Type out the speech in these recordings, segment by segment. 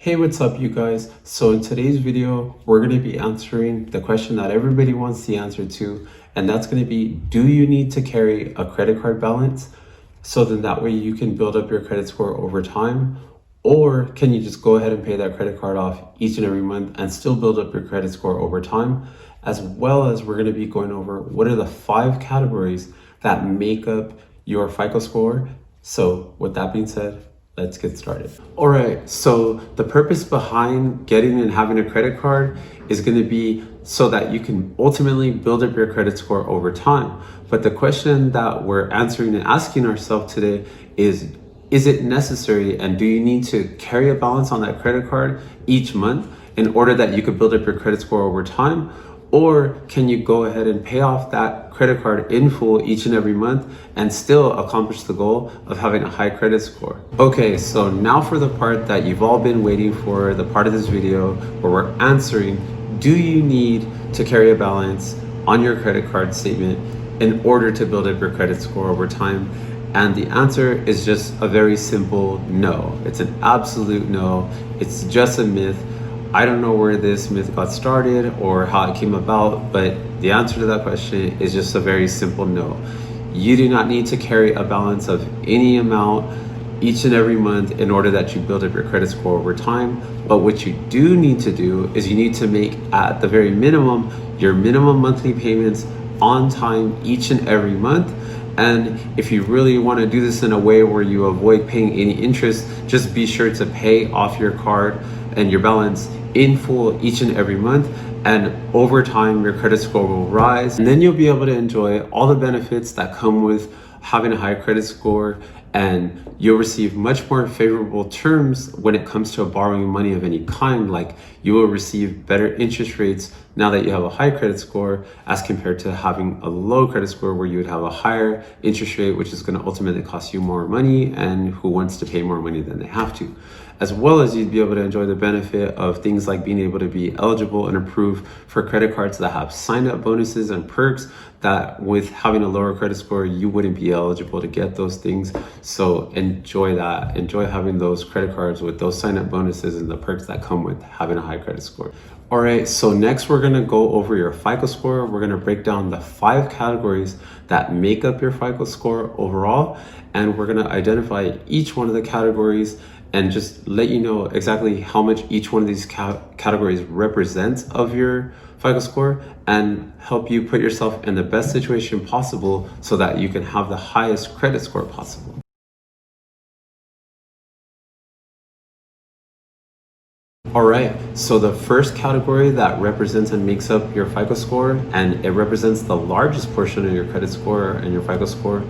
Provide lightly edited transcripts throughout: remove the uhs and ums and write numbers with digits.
Hey, what's up you guys? So in today's video, we're going to be answering the question that everybody wants the answer to, and that's going to be, do you need to carry a credit card balance? So then that way you can build up your credit score over time, or can you just go ahead and pay that credit card off each and every month and still build up your credit score over time? As well as we're going to be going over what are the 5 categories that make up your FICO score. So with that being said, let's get started. All right, so the purpose behind getting and having a credit card is going to be so that you can ultimately build up your credit score over time. But the question that we're answering and asking ourselves today is it necessary, and do you need to carry a balance on that credit card each month in order that you could build up your credit score over time? Or can you go ahead and pay off that credit card in full each and every month and still accomplish the goal of having a high credit score? Okay, so now for the part that you've all been waiting for, the part of this video where we're answering, do you need to carry a balance on your credit card statement in order to build up your credit score over time? And the answer is just a very simple no. It's an absolute no. It's just a myth. I don't know where this myth got started or how it came about, but the answer to that question is just a very simple no. You do not need to carry a balance of any amount each and every month in order that you build up your credit score over time. But what you do need to do is you need to make, at the very minimum, your minimum monthly payments on time each and every month. And if you really want to do this in a way where you avoid paying any interest, just be sure to pay off your card and your balance in full each and every month, and over time your credit score will rise, and then you'll be able to enjoy all the benefits that come with having a high credit score, and you'll receive much more favorable terms when it comes to borrowing money of any kind. Like, you will receive better interest rates now that you have a high credit score as compared to having a low credit score where you would have a higher interest rate, which is going to ultimately cost you more money, and who wants to pay more money than they have to. As well as you'd be able to enjoy the benefit of things like being able to be eligible and approved for credit cards that have sign-up bonuses and perks that with having a lower credit score, you wouldn't be eligible to get those things. So enjoy that. Enjoy having those credit cards with those sign-up bonuses and the perks that come with having a high credit score. All right, so next we're gonna go over your FICO score. We're gonna break down the 5 categories that make up your FICO score overall, and we're gonna identify each one of the categories and just let you know exactly how much each one of these categories represents of your FICO score, and help you put yourself in the best situation possible so that you can have the highest credit score possible. All right, so the first category that represents and makes up your FICO score, and it represents the largest portion of your credit score and your FICO score,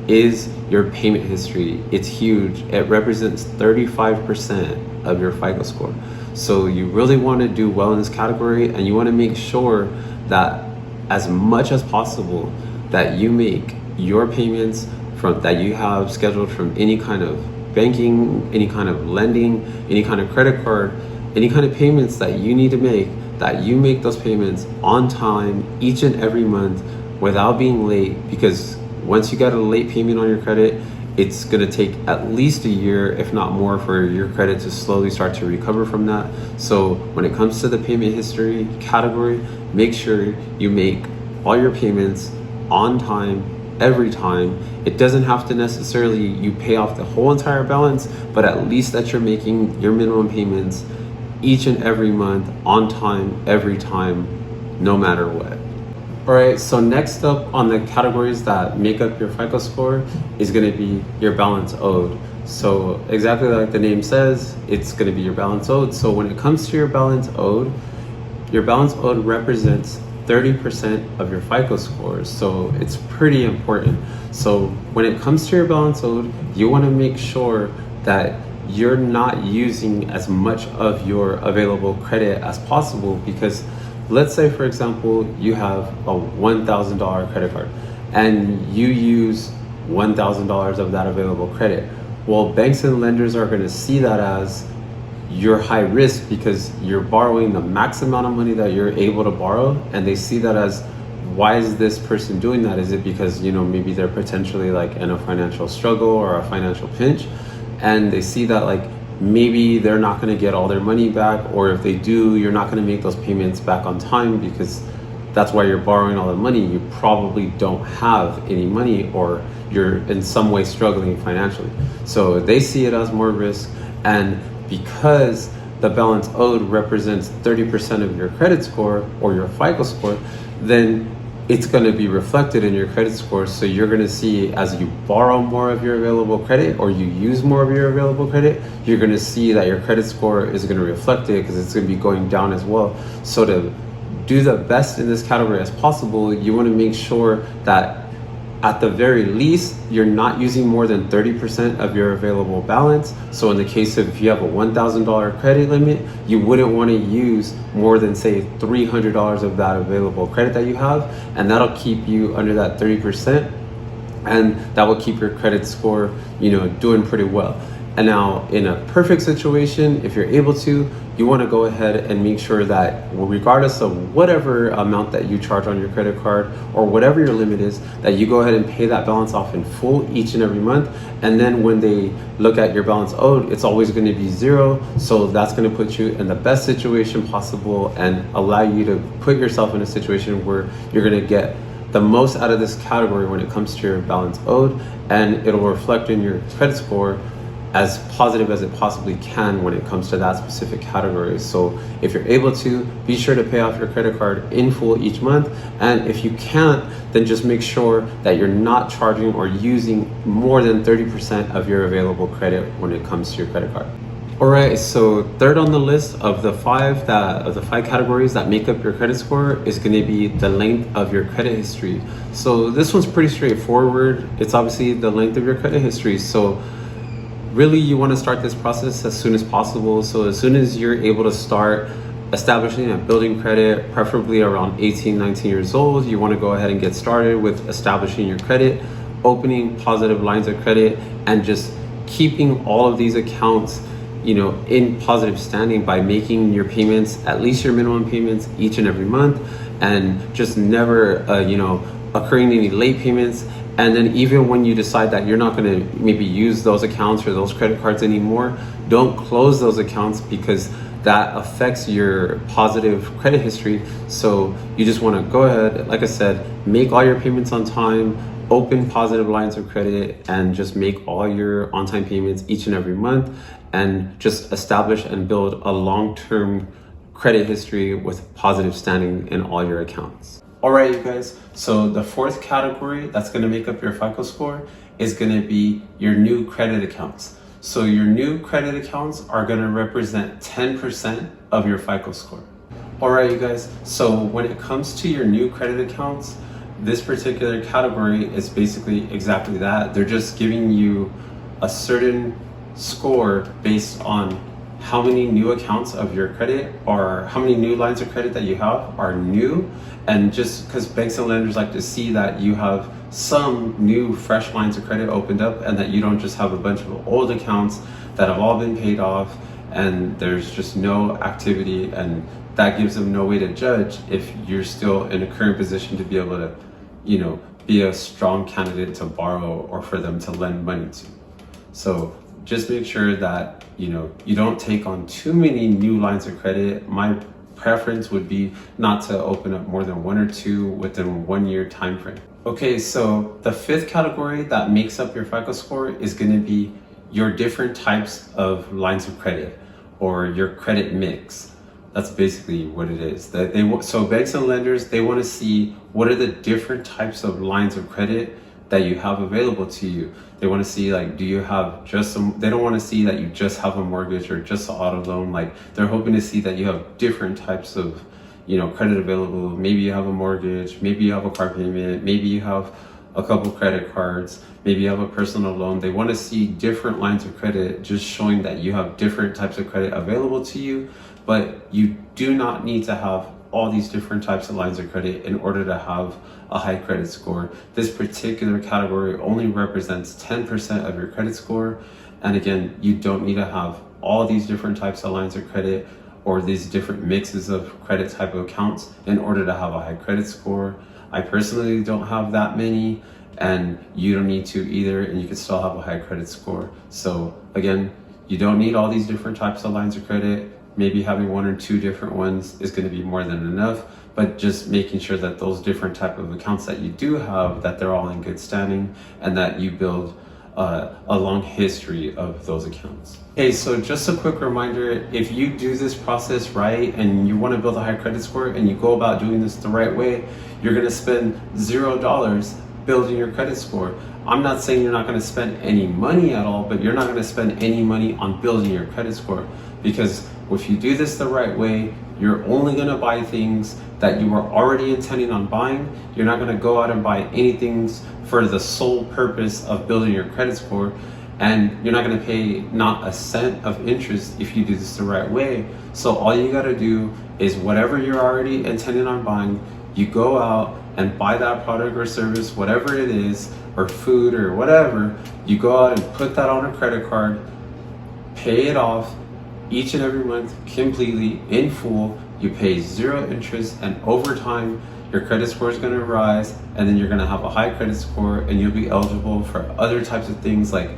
is your payment history. It's huge. It represents 35% of your FICO score. So you really want to do well in this category, and you want to make sure that as much as possible that you make your payments from that you have scheduled from any kind of banking, any kind of lending, any kind of credit card, any kind of payments that you need to make, that you make those payments on time each and every month without being late. Because once you get a late payment on your credit, it's going to take at least a year, if not more, for your credit to slowly start to recover from that. So when it comes to the payment history category, make sure you make all your payments on time, every time. It doesn't have to necessarily you pay off the whole entire balance, but at least that you're making your minimum payments each and every month on time, every time, no matter what. All right, so next up on the categories that make up your FICO score is going to be your balance owed. So exactly like the name says, it's going to be your balance owed. So when it comes to your balance owed represents 30% of your FICO scores. So it's pretty important. So when it comes to your balance owed, you want to make sure that you're not using as much of your available credit as possible, because let's say, for example, you have a $1,000 credit card and you use $1,000 of that available credit. Well, banks and lenders are going to see that as you're high risk because you're borrowing the max amount of money that you're able to borrow, and they see that as, why is this person doing that? Is it because, maybe they're potentially like in a financial struggle or a financial pinch? And they see that like maybe they're not going to get all their money back, or if they do, you're not going to make those payments back on time because that's why you're borrowing all the money. You probably don't have any money, or you're in some way struggling financially. So they see it as more risk, and because the balance owed represents 30% of your credit score or your FICO score, then it's going to be reflected in your credit score. So you're going to see, as you borrow more of your available credit or you use more of your available credit, you're going to see that your credit score is going to reflect it, because it's going to be going down as well. So to do the best in this category as possible, you want to make sure that at the very least, you're not using more than 30% of your available balance. So in the case of if you have a $1,000 credit limit, you wouldn't want to use more than, say, $300 of that available credit that you have, and that'll keep you under that 30%, and that will keep your credit score, doing pretty well. And now in a perfect situation, if you're able to, you want to go ahead and make sure that regardless of whatever amount that you charge on your credit card or whatever your limit is, that you go ahead and pay that balance off in full each and every month. And then when they look at your balance owed, it's always going to be zero. So that's going to put you in the best situation possible and allow you to put yourself in a situation where you're going to get the most out of this category when it comes to your balance owed, and it'll reflect in your credit score as positive as it possibly can when it comes to that specific category. So if you're able to, be sure to pay off your credit card in full each month. And if you can't, then just make sure that you're not charging or using more than 30% of your available credit when it comes to your credit card. All right, so third on the list of the five categories that make up your credit score is going to be the length of your credit history. So this one's pretty straightforward. It's obviously the length of your credit history. So really, you want to start this process as soon as possible. So as soon as you're able to start establishing and building credit, preferably around 18, 19 years old, you want to go ahead and get started with establishing your credit, opening positive lines of credit, and just keeping all of these accounts, in positive standing by making your payments, at least your minimum payments each and every month, and just never, occurring any late payments. And then even when you decide that you're not going to maybe use those accounts or those credit cards anymore, don't close those accounts, because that affects your positive credit history. So you just want to go ahead, like I said, make all your payments on time, open positive lines of credit, and just make all your on-time payments each and every month, and just establish and build a long-term credit history with positive standing in all your accounts. All right, you guys, so the fourth category that's going to make up your FICO score is going to be your new credit accounts. So your new credit accounts are going to represent 10% of your FICO score. All right, you guys, so when it comes to your new credit accounts, this particular category is basically exactly that. They're just giving you a certain score based on how many new accounts of your credit, or how many new lines of credit that you have are new. And just because banks and lenders like to see that you have some new fresh lines of credit opened up, and that you don't just have a bunch of old accounts that have all been paid off and there's just no activity, and that gives them no way to judge if you're still in a current position to be able to, be a strong candidate to borrow or for them to lend money to. So just make sure that you don't take on too many new lines of credit. My preference would be not to open up more than one or two within 1 year time frame. Okay, so the fifth category that makes up your FICO score is going to be your different types of lines of credit, or your credit mix. That's basically what it is. So banks and lenders, they want to see what are the different types of lines of credit that you have available to you. They want to see, like, do you have just some, they don't want to see that you just have a mortgage or just an auto loan. Like, they're hoping to see that you have different types of, credit available. Maybe you have a mortgage, maybe you have a car payment, maybe you have a couple credit cards, maybe you have a personal loan. They want to see different lines of credit, just showing that you have different types of credit available to you. But you do not need to have all these different types of lines of credit in order to have a high credit score. This particular category only represents 10% of your credit score. And again, you don't need to have all these different types of lines of credit or these different mixes of credit type of accounts in order to have a high credit score. I personally don't have that many, and you don't need to either, and you can still have a high credit score. So again, You don't need all these different types of lines of credit. Maybe having one or two different ones is going to be more than enough, but just making sure that those different type of accounts that you do have, that they're all in good standing, and that you build a long history of those accounts. Okay, so just a quick reminder, if you do this process right and you want to build a high credit score and you go about doing this the right way, you're going to spend $0 building your credit score. I'm not saying you're not going to spend any money at all, but you're not going to spend any money on building your credit score, because if you do this the right way, you're only going to buy things that you were already intending on buying. You're not going to go out and buy anything for the sole purpose of building your credit score, and you're not going to pay not a cent of interest if you do this the right way. So all you got to do is whatever you're already intending on buying, you go out and buy that product or service, whatever it is, or food or whatever. You go out and put that on a credit card, pay it off each and every month completely in full. You pay 0 interest, and over time your credit score is going to rise, and then you're going to have a high credit score, and you'll be eligible for other types of things like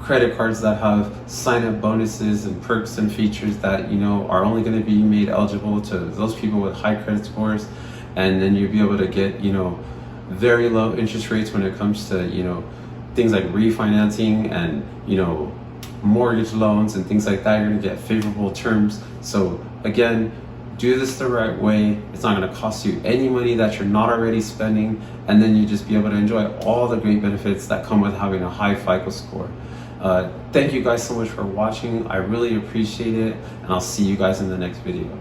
credit cards that have sign-up bonuses and perks and features that, you know, are only going to be made eligible to those people with high credit scores. And then you'll be able to get, you know, very low interest rates when it comes to, you know, things like refinancing and, you know, mortgage loans and things like that. You're going to get favorable terms. So again, do this the right way. It's not going to cost you any money that you're not already spending, and then you just be able to enjoy all the great benefits that come with having a high FICO score. Thank you guys so much for watching. I really appreciate it, and I'll see you guys in the next video.